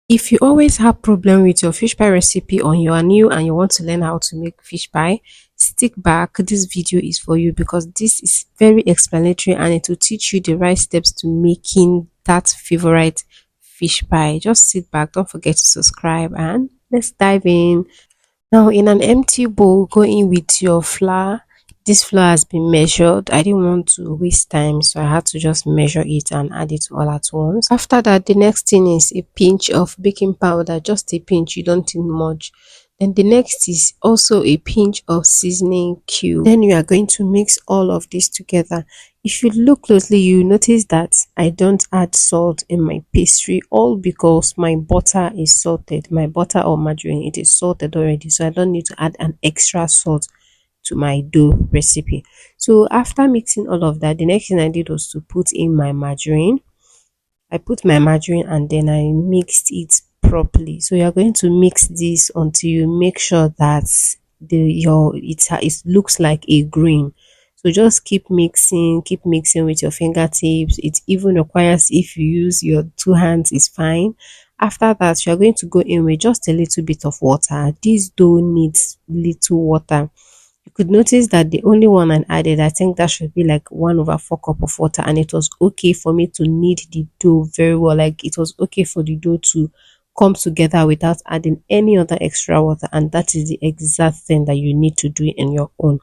If you always have problem with your fish pie recipe or you are new and you want to learn how to make fish pie, stick back. This video is for you because this is very explanatory and it will teach you the right steps to making that favorite fish pie. Just sit back, don't forget to subscribe and let's dive in. Now, in an empty bowl, go in with your flour. This flour has been measured. I didn't want to waste time, so I had to just measure it and add it all at once. After that, the next thing is a pinch of baking powder, just a pinch, you don't need much. Then the next is also a pinch of seasoning cube. Then you are going to mix all of this together. If you look closely, you notice that I don't add salt in my pastry, all because my butter is salted. My butter or margarine, it is salted already, so I don't need to add an extra salt to my dough recipe. So after mixing all of that, the next thing I did was to put in my margarine. I put my margarine and then I mixed it properly. So you're going to mix this until you make sure that it looks like a green. So just keep mixing with your fingertips. It even requires if you use your two hands is fine. After that, you're going to go in with just a little bit of water. This dough needs little water. You could notice that the only one I added, I think that should be like 1/4 cup of water, and it was okay for me to knead the dough very well. Like it was okay for the dough to come together without adding any other extra water, and that is the exact thing that you need to do in your own.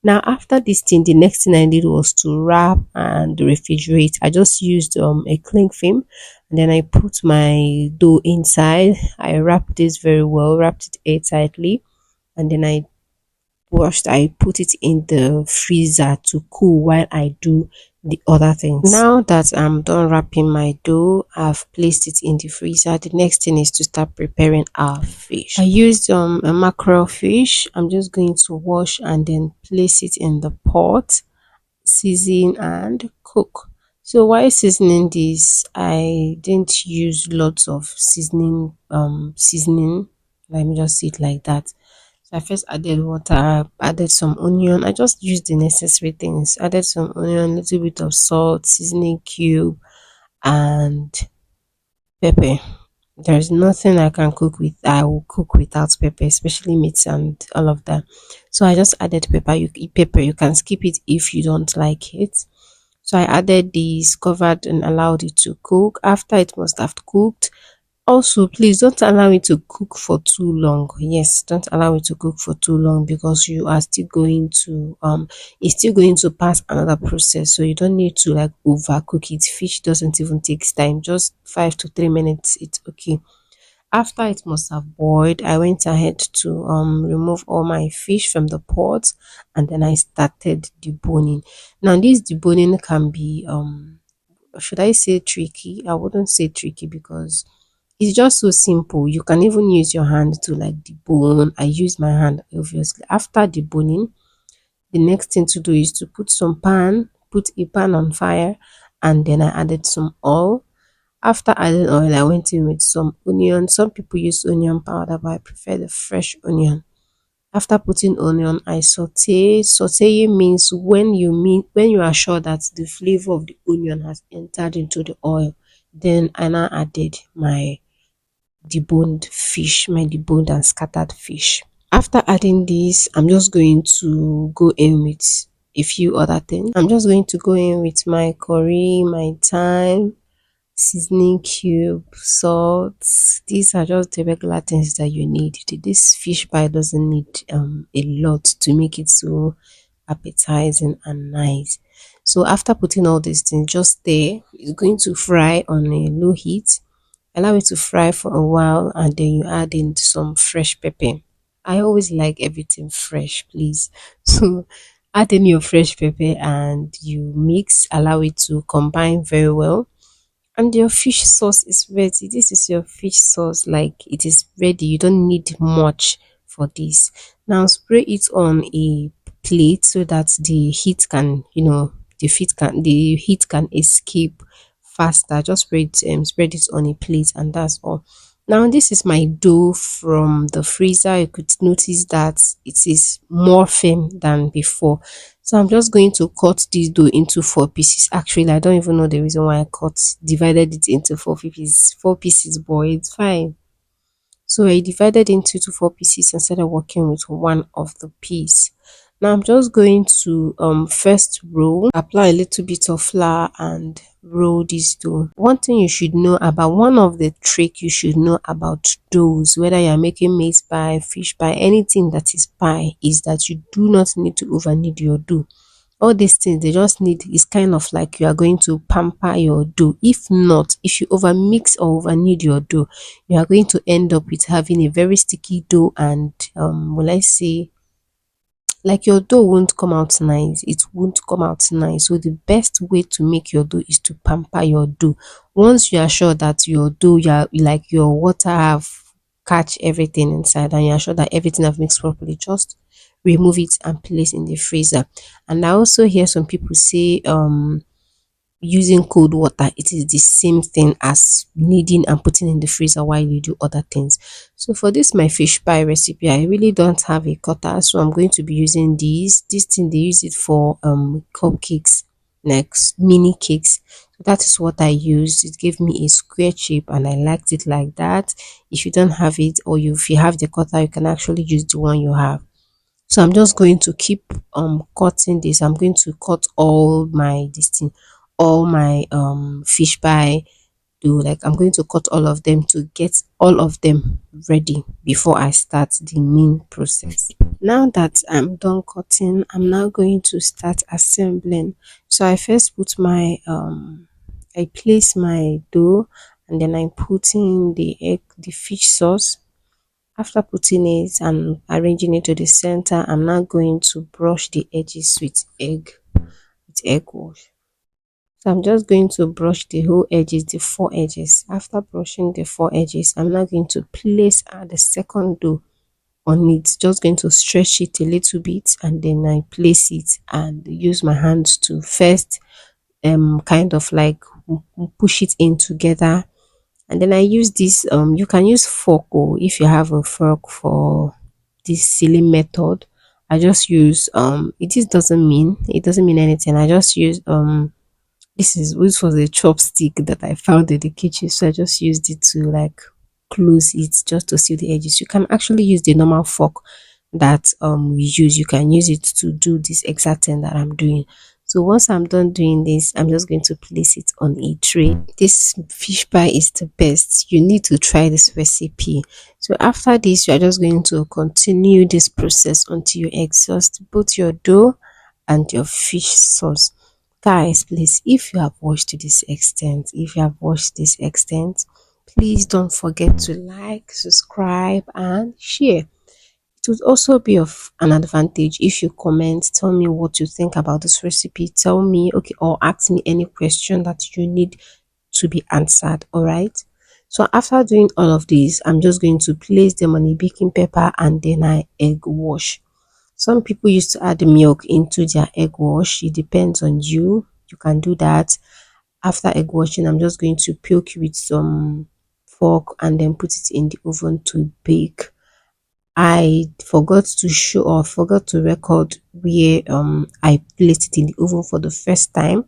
Now, after this thing, the next thing I did was to wrap and refrigerate. I just used a cling film and then I put my dough inside. I wrapped this very well, wrapped it air tightly, and then I put it in the freezer to cool while I do the other things. Now that I'm done wrapping my dough, I've placed it in the freezer. The next thing is to start preparing our fish. I used a mackerel fish. I'm just going to wash and then place it in the pot, season and cook. So while seasoning this, I didn't use lots of seasoning. Let me just say it like that. So I first added water, added some onion. I just used the necessary things. Added some onion, little bit of salt, seasoning cube, and pepper. There's nothing I can cook with. I will cook without pepper, especially meats and all of that. So I just added pepper. You eat pepper, you can skip it if you don't like it. So I added these, covered and allowed it to cook. After it must have cooked, also, please don't allow it to cook for too long. Yes, don't allow it to cook for too long because you are still going to it's still going to pass another process. So you don't need to like overcook it. Fish doesn't even take time, just 5 to 3 minutes. It's okay. After it must have boiled, I went ahead to remove all my fish from the pot and then I started deboning. Now this deboning can be should I say tricky? I wouldn't say tricky because it's just so simple. You can even use your hand to like debone. I use my hand obviously. After deboning, the next thing to do is to put a pan on fire, and then I added some oil. After adding oil, I went in with some onion. Some people use onion powder, but I prefer the fresh onion. After putting onion, I saute. Sauteing means when you are sure that the flavor of the onion has entered into the oil, then I now added my deboned and scattered fish. After adding this, I'm just going to go in with a few other things. I'm just going to go in with my curry, my thyme, seasoning cube, salt. These are just the regular things that you need. This fish pie doesn't need a lot to make it so appetizing and nice. So after putting all these things, just there, it's going to fry on a low heat. Allow it to fry for a while and then you add in some fresh pepper. I always like everything fresh, please. So add in your fresh pepper and you mix, allow it to combine very well. And your fish sauce is ready. This is your fish sauce, like it is ready. You don't need much for this. Now spray it on a plate so that the heat can, the heat can escape faster. Just spread it on a plate and that's all. Now this is my dough from the freezer. You could notice that it is more firm than before. So I'm just going to cut this dough into 4 pieces. Actually, I don't even know the reason why I divided it into 4 pieces, boy. It's fine. So I divided into 4 pieces and started working with one of the piece. Now I'm just going to first roll, apply a little bit of flour and roll this dough. One thing you should know about, one of the trick you should know about doughs, whether you're making maize pie, fish pie, anything that is pie, is that you do not need to over knead your dough. All these things, they just need, is kind of like you are going to pamper your dough. If not, if you over mix or over knead your dough, you are going to end up with having a very sticky dough, and will I say, like your dough won't come out nice. It won't come out nice. So the best way to make your dough is to pamper your dough. Once you are sure that your dough, like your water have catch everything inside, and you are sure that everything have mixed properly, just remove it and place in the freezer. And I also hear some people say using cold water, it is the same thing as kneading and putting in the freezer while you do other things. So for this my fish pie recipe, I really don't have a cutter, so I'm going to be using this thing. They use it for cupcakes, next mini cakes. So that is what I used. It gave me a square shape and I liked it like that. If you don't have it, or if you have the cutter, you can actually use the one you have. So I'm just going to keep cutting this. I'm going to cut all my all my fish pie dough. Like, I'm going to cut all of them to get all of them ready before I start the main process. Now that I'm done cutting, I'm now going to start assembling. So I first put my I place my dough, and then I put in the fish sauce. After putting it and arranging it to the center, I'm now going to brush the edges with egg wash. So I'm just going to brush the whole edges, the 4 edges. After brushing the 4 edges, I'm now going to place the second dough on it. Just going to stretch it a little bit, and then I place it and use my hands to first kind of like push it in together. And then I use this you can use fork, or if you have a fork for this sealing method. I just use it doesn't mean anything. I just use this was a chopstick that I found in the kitchen, so I just used it to like close it, just to seal the edges. You can actually use the normal fork that we use. You can use it to do this exact thing that I'm doing. So once I'm done doing this, I'm just going to place it on a tray. This fish pie is the best. You need to try this recipe. So after this, you are just going to continue this process until you exhaust both your dough and your fish sauce. Guys, please, if you have watched to this extent, please don't forget to like, subscribe and share. It would also be of an advantage if you comment, tell me what you think about this recipe, tell me, okay, or ask me any question that you need to be answered. All right. So after doing all of this, I'm just going to place them on a baking paper, and then I egg wash. Some people used to add milk into their egg wash. It depends on you. You can do that. After egg washing, I'm just going to poke with some fork and then put it in the oven to bake. I forgot to show, or forgot to record where I placed it in the oven for the first time.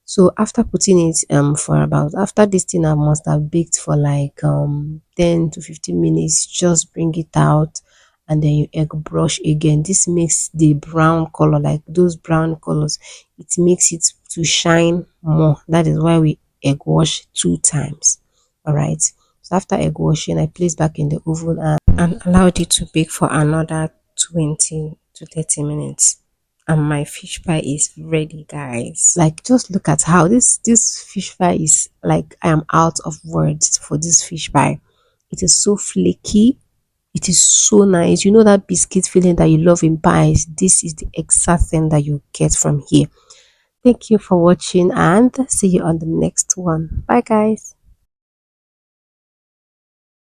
So after putting it for about, after this thing I must have baked for like 10 to 15 minutes. Just bring it out, and then you egg brush again. This makes the brown color, like those brown colors, it makes it to shine more. That is why we egg wash 2 times. All right. So after egg washing, I place back in the oven and allowed it to bake for another 20 to 30 minutes. And my fish pie is ready, guys. Like, just look at how this fish pie is. Like, I am out of words for this fish pie. It is so flaky. It is so nice. You know that biscuit feeling that you love in pies? This is the exact thing that you get from here. Thank you for watching, and see you on the next one. Bye, guys.